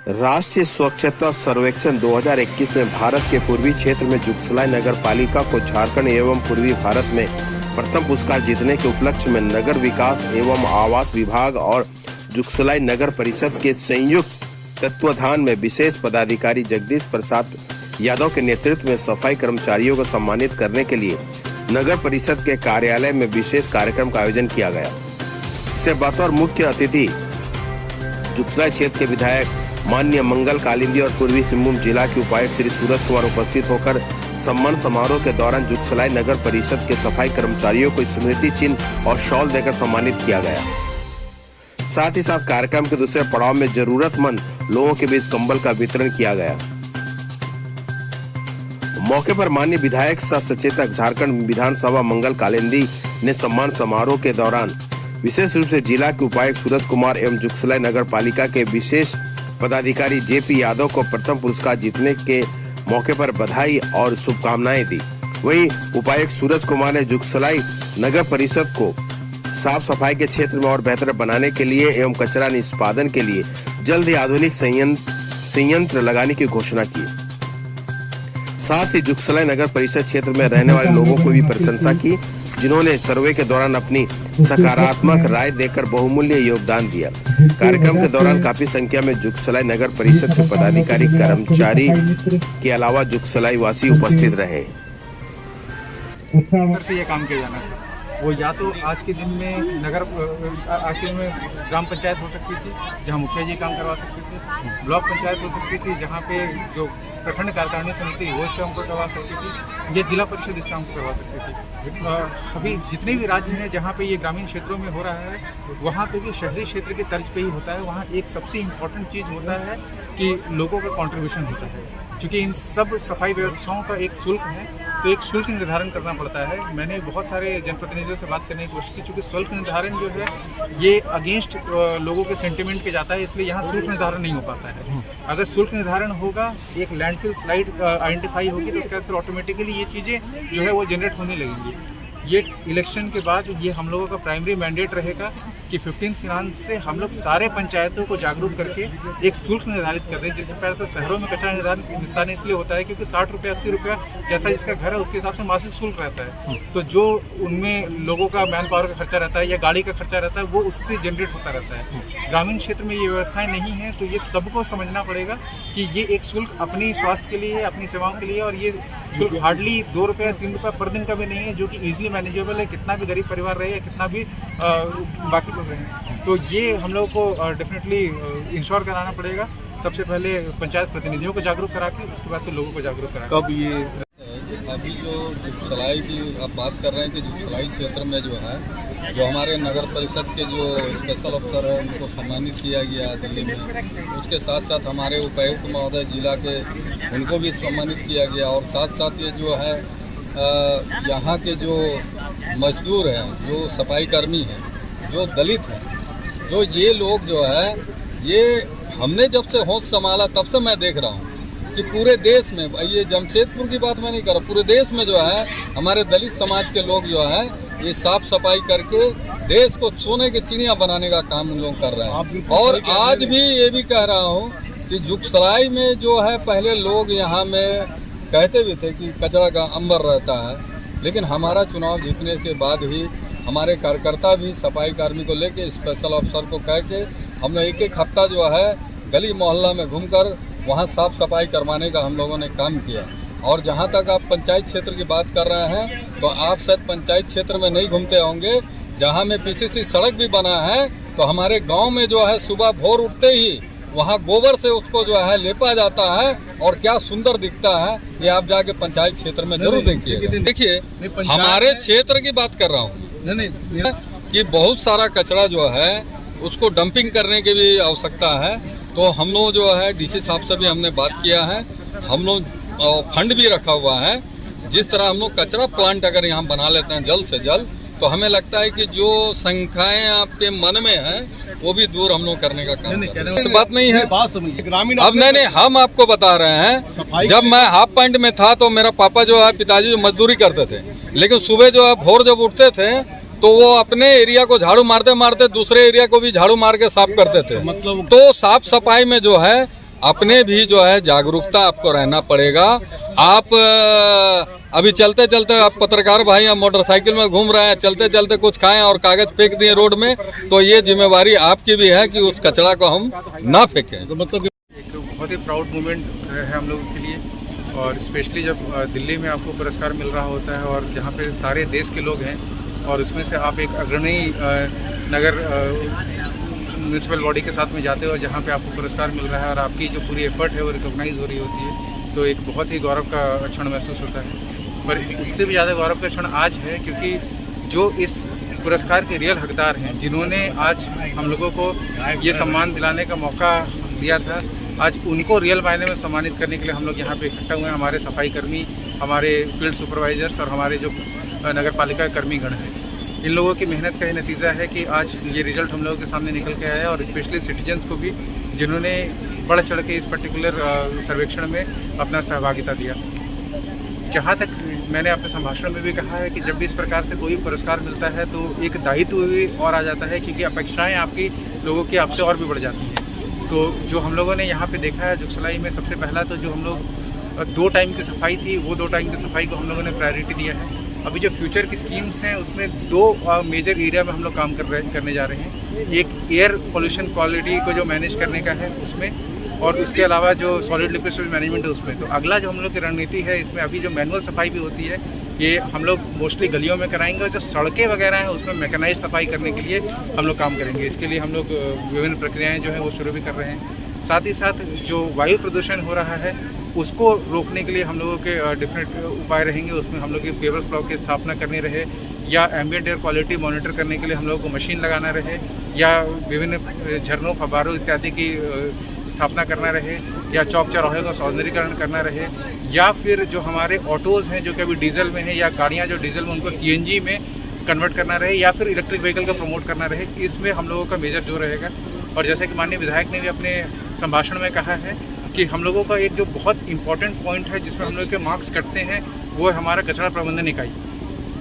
राष्ट्रीय स्वच्छता सर्वेक्षण 2021 में भारत के पूर्वी क्षेत्र में जुगसलाई नगर पालिका को झारखंड एवं पूर्वी भारत में प्रथम पुरस्कार जीतने के उपलक्ष्य में नगर विकास एवं आवास विभाग और जुगसलाई नगर परिषद के संयुक्त तत्वाधान में विशेष पदाधिकारी जगदीश प्रसाद यादव के नेतृत्व में सफाई कर्मचारियों को सम्मानित करने के लिए नगर परिषद के कार्यालय में विशेष कार्यक्रम का आयोजन किया गया। इससे बतौर मुख्य अतिथि जुगसलाई क्षेत्र के विधायक माननीय मंगल कालिंदी और पूर्वी सिंहभूम जिला के उपायुक्त श्री सूरज कुमार उपस्थित होकर सम्मान समारोह के दौरान जुगसलाई नगर परिषद के सफाई कर्मचारियों को स्मृति चिन्ह और शॉल देकर सम्मानित किया गया। साथ ही साथ कार्यक्रम के दूसरे पड़ाव में जरूरतमंद लोगों के बीच कंबल का वितरण किया गया। मौके पर माननीय विधायक सह सचेतक झारखंड विधानसभा मंगल कालिंदी ने सम्मान समारोह के दौरान विशेष रूप से जिला के उपायुक्त सूरज कुमार एवं जुगसलाई नगर पालिका के विशेष पदाधिकारी जेपी यादव को प्रथम पुरस्कार जीतने के मौके पर बधाई और शुभकामनाएं दी। वहीं उपायुक्त सूरज कुमार ने जुगसलाई नगर परिषद को साफ सफाई के क्षेत्र में और बेहतर बनाने के लिए एवं कचरा निष्पादन के लिए जल्द ही आधुनिक संयंत्र लगाने की घोषणा की। साथ ही जुगसलाई नगर परिषद क्षेत्र में रहने वाले लोगों को भी प्रशंसा की, जिन्होंने सर्वे के दौरान अपनी सकारात्मक राय देकर बहुमूल्य योगदान दिया। कार्यक्रम के दौरान काफी संख्या में जुगसलाई नगर परिषद के पदाधिकारी कर्मचारी के अलावा जुगसलाई वासी उपस्थित रहे। से ये काम किया जाना था वो या तो आज के दिन में ग्राम पंचायत हो सकती थी जहां मुखिया जी काम करवा सकते थे, ब्लॉक पंचायत हो सकती थी जहां पे जो प्रखंड कार्यकारिणी समिति वो इस काम को करवा सकती थी, या जिला परिषद इस काम को करवा सकती थी। अभी जितने भी राज्य हैं जहाँ पे ये ग्रामीण क्षेत्रों में हो रहा है वहाँ पे भी शहरी क्षेत्र के तर्ज पे ही होता है। वहाँ एक सबसे इम्पोर्टेंट चीज़ होता है कि लोगों का कॉन्ट्रीब्यूशन होता है, क्योंकि इन सब सफाई व्यवस्थाओं का एक शुल्क है, तो एक शुल्क निर्धारण करना पड़ता है। मैंने बहुत सारे जनप्रतिनिधियों से बात करने की कोशिश की, क्योंकि शुल्क निर्धारण जो है ये अगेंस्ट लोगों के सेंटिमेंट के जाता है, इसलिए यहाँ शुल्क निर्धारण नहीं हो पाता है। अगर शुल्क निर्धारण होगा, एक लैंडफिल स्लाइड आइडेंटिफाई होगी, तो उसके बाद फिर ऑटोमेटिकली ये चीज़ें जो है वो जनरेट होने लगेंगी। ये इलेक्शन के बाद ये हम लोगों का प्राइमरी मैंडेट रहेगा कि 15 फिनांस से हम लोग सारे पंचायतों को जागरूक करके एक शुल्क निर्धारित कर दें, जिस प्रकार से शहरों में कचरा निस्तारण इसलिए होता है क्योंकि 60 रुपया 80 रुपया जैसा जिसका घर है उसके हिसाब से मासिक शुल्क रहता है। तो जो उनमें लोगों का मैन पावर का खर्चा रहता है या गाड़ी का खर्चा रहता है वो उससे जनरेट होता रहता है। ग्रामीण क्षेत्र में ये व्यवस्थाएं नहीं है, तो ये सबको समझना पड़ेगा कि ये एक शुल्क अपनी स्वास्थ्य के लिए है, अपनी सेवाओं के लिए, और ये शुल्क हार्डली 2 रुपया 3 रुपया पर दिन का भी नहीं है, जो कि ईजिली मैनेजेबल है, कितना भी गरीब परिवार रहे या कितना भी बाकी लोग रहे। तो ये हम लोगों को डेफिनेटली इंश्योर कराना पड़ेगा। सबसे पहले पंचायत प्रतिनिधियों को जागरूक करा के उसके बाद तो लोगों को जागरूक करा। कब ये अभी जो जुगसलाई की आप बात कर रहे हैं कि जुगसलाई क्षेत्र में जो है जो हमारे नगर परिषद के जो स्पेशल अफसर हैं उनको सम्मानित किया गया दिल्ली में, उसके साथ साथ हमारे उपायुक्त महोदय जिला के उनको भी सम्मानित किया गया, और साथ साथ ये जो है यहाँ के जो मजदूर हैं, जो सफाई कर्मी हैं, जो दलित हैं, जो ये लोग जो है ये हमने जब से होश संभाला तब से मैं देख रहा हूँ कि पूरे देश में, ये जमशेदपुर की बात मैं नहीं कर रहा, पूरे देश में जो है हमारे दलित समाज के लोग जो है ये साफ सफाई करके देश को सोने की चिड़िया बनाने का काम उन लोग कर रहे हैं। और आज भी ये भी कह रहा हूँ कि जुगसलाई में जो है पहले लोग यहाँ में कहते भी थे कि कचरा का अंबर रहता है, लेकिन हमारा चुनाव जीतने के बाद ही हमारे कार्यकर्ता भी सफाई कर्मी को लेके स्पेशल अफसर को कह के हमने एक हफ्ता जो है गली मोहल्ला में घूमकर वहाँ साफ सफाई करवाने का हम लोगों ने काम किया। और जहाँ तक आप पंचायत क्षेत्र की बात कर रहे हैं, तो आप शायद पंचायत क्षेत्र में नहीं घूमते होंगे, जहाँ में पीसीसी सड़क भी बना है, तो हमारे गाँव में जो है सुबह भोर उठते ही वहाँ गोबर से उसको जो है लेपा जाता है और क्या सुंदर दिखता है। ये आप जाके पंचायत क्षेत्र में जरूर देखिए। देखिए हमारे क्षेत्र की बात कर रहा हूँ कि बहुत सारा कचरा जो है उसको डंपिंग करने की भी आवश्यकता है, तो हम लोग जो है डीसी साहब से भी हमने बात किया है, हम लोग फंड भी रखा हुआ है। जिस तरह हम लोग कचरा प्लांट अगर यहाँ बना लेते हैं जल्द से जल्द, तो हमें लगता है कि जो संख्याएं आपके मन में हैं वो भी दूर हम लोग करने का काम इस बात नहीं है। ग्रामीण अब नहीं, हम आपको बता रहे हैं, जब मैं हाफ पैंट में था तो मेरा पापा जो है पिताजी जो मजदूरी करते थे, लेकिन सुबह जो है भोर जब उठते थे तो वो अपने एरिया को झाड़ू मारते मारते दूसरे एरिया को भी झाड़ू मार के साफ करते थे। मतलब तो साफ सफाई में जो है अपने भी जो है जागरूकता आपको रहना पड़ेगा। आप अभी चलते चलते आप पत्रकार भाई आप मोटरसाइकिल में घूम रहे हैं, चलते चलते कुछ खाएं और कागज फेंक दिए रोड में, तो ये जिम्मेवारी आपकी भी है कि उस कचरा को हम ना फेंकें। तो मतलब एक बहुत ही प्राउड मोमेंट है हम लोगों के लिए, और स्पेशली जब दिल्ली में आपको पुरस्कार मिल रहा होता है और जहाँ पे सारे देश के लोग हैं और उसमें से आप एक अग्रणी नगर म्यूनसिपल बॉडी के साथ में जाते हो जहाँ पे आपको पुरस्कार मिल रहा है और आपकी जो पूरी एफर्ट है वो रिकॉग्नाइज हो रही होती है, तो एक बहुत ही गौरव का क्षण महसूस होता है। पर उससे भी ज़्यादा गौरव का क्षण आज है, क्योंकि जो इस पुरस्कार के रियल हकदार हैं, जिन्होंने आज हम लोगों को ये सम्मान दिलाने का मौका दिया था, आज उनको रियल मायने में सम्मानित करने के लिए हम लोग यहाँ पे इकट्ठा हुए हैं। हमारे सफाई कर्मी, हमारे फील्ड सुपरवाइजर्स और हमारे जो नगर पालिका कर्मीगण हैं, इन लोगों की मेहनत का ही नतीजा है कि आज ये रिजल्ट हम लोगों के सामने निकल के आया है। और स्पेशली सिटीजन्स को भी, जिन्होंने बढ़ चढ़ के इस पर्टिकुलर सर्वेक्षण में अपना सहभागिता दिया। जहाँ तक मैंने अपने संभाषण में भी कहा है कि जब भी इस प्रकार से कोई पुरस्कार मिलता है तो एक दायित्व भी और आ जाता है, क्योंकि अपेक्षाएं आपकी लोगों की आपसे और भी बढ़ जाती हैं। तो जो हम लोगों ने यहाँ पे देखा है जुगसलाई में, सबसे पहला तो जो हम लोग 2 टाइम की सफाई थी, वो 2 टाइम की सफाई को हम लोगों ने प्रायोरिटी दिया है। अभी जो फ्यूचर की स्कीम्स हैं उसमें 2 मेजर एरिया में हम लोग काम करने जा रहे हैं। एक एयर पोल्यूशन क्वालिटी को जो मैनेज करने का है उसमें, और उसके अलावा जो सॉलिड लिक्विड स्टोरेज मैनेजमेंट है उसमें। तो अगला जो हम लोग की रणनीति है, इसमें अभी जो मैनुअल सफाई भी होती है ये हम लोग मोस्टली गलियों में कराएंगे, और जो सड़कें वगैरह हैं उसमें मैकेनाइज सफाई करने के लिए हम लोग काम करेंगे। इसके लिए हम लोग विभिन्न प्रक्रियाएँ जो हैं वो शुरू भी कर रहे हैं। साथ ही साथ जो वायु प्रदूषण हो रहा है उसको रोकने के लिए हम लोगों के डिफरेंट उपाय रहेंगे। उसमें हम लोग की पेवर्स ब्लॉक की स्थापना करनी रहे, या एम्बिएंट एयर क्वालिटी मॉनिटर करने के लिए हम लोगों को मशीन लगाना रहे, या विभिन्न झरनों फव्वारों इत्यादि की स्थापना करना रहे, या चौक चौराहे का सौंदर्यीकरण करना रहे, या फिर जो हमारे ऑटोज़ हैं जो कि अभी डीजल में हैं, या गाड़ियाँ जो डीजल में उनको CNG में कन्वर्ट करना रहे, या फिर इलेक्ट्रिक व्हीकल का प्रमोट करना रहे। इसमें हम लोगों का मेजर जो रहेगा। और जैसे कि माननीय विधायक ने भी अपने संभाषण में कहा है कि हम लोगों का एक जो बहुत इंपॉर्टेंट पॉइंट है जिसमें हम लोग के मार्क्स कटते हैं, वो है हमारा कचरा प्रबंधन इकाई।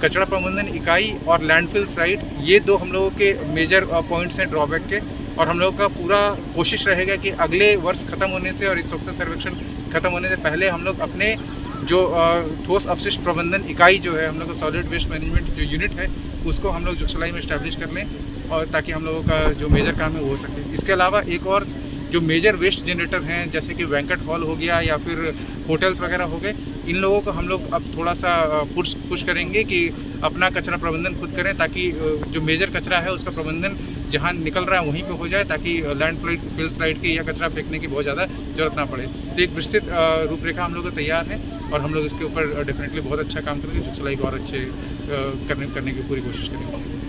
कचरा प्रबंधन इकाई और लैंडफिल साइट, ये 2 हम लोगों के मेजर पॉइंट्स हैं ड्रॉबैक के। और हम लोगों का पूरा कोशिश रहेगा कि अगले वर्ष ख़त्म होने से और इस स्वच्छता सर्वेक्षण ख़त्म होने से पहले हम लोग अपने जो ठोस अपशिष्ट प्रबंधन इकाई जो है, हम लोग का सॉलिड वेस्ट मैनेजमेंट जो यूनिट है, उसको हम लोग जुगसलाई में इस्टेब्लिश कर लें, और ताकि हम लोगों का जो मेजर काम है वो हो सके। इसके अलावा एक और जो मेजर वेस्ट जनरेटर हैं, जैसे कि वेंकट हॉल हो गया या फिर होटल्स वगैरह हो गए, इन लोगों को हम लोग अब थोड़ा सा पुश करेंगे कि अपना कचरा प्रबंधन खुद करें, ताकि जो मेजर कचरा है उसका प्रबंधन जहाँ निकल रहा है वहीं पे हो जाए, ताकि लैंडफिल साइट की या कचरा फेंकने की बहुत ज़्यादा जरूरत ना पड़े। तो एक विस्तृत रूपरेखा हम लोग तैयार है और हम लोग इसके ऊपर डेफिनेटली बहुत अच्छा काम करेंगे। जुगसलाई को और अच्छे करने की पूरी कोशिश करेंगे।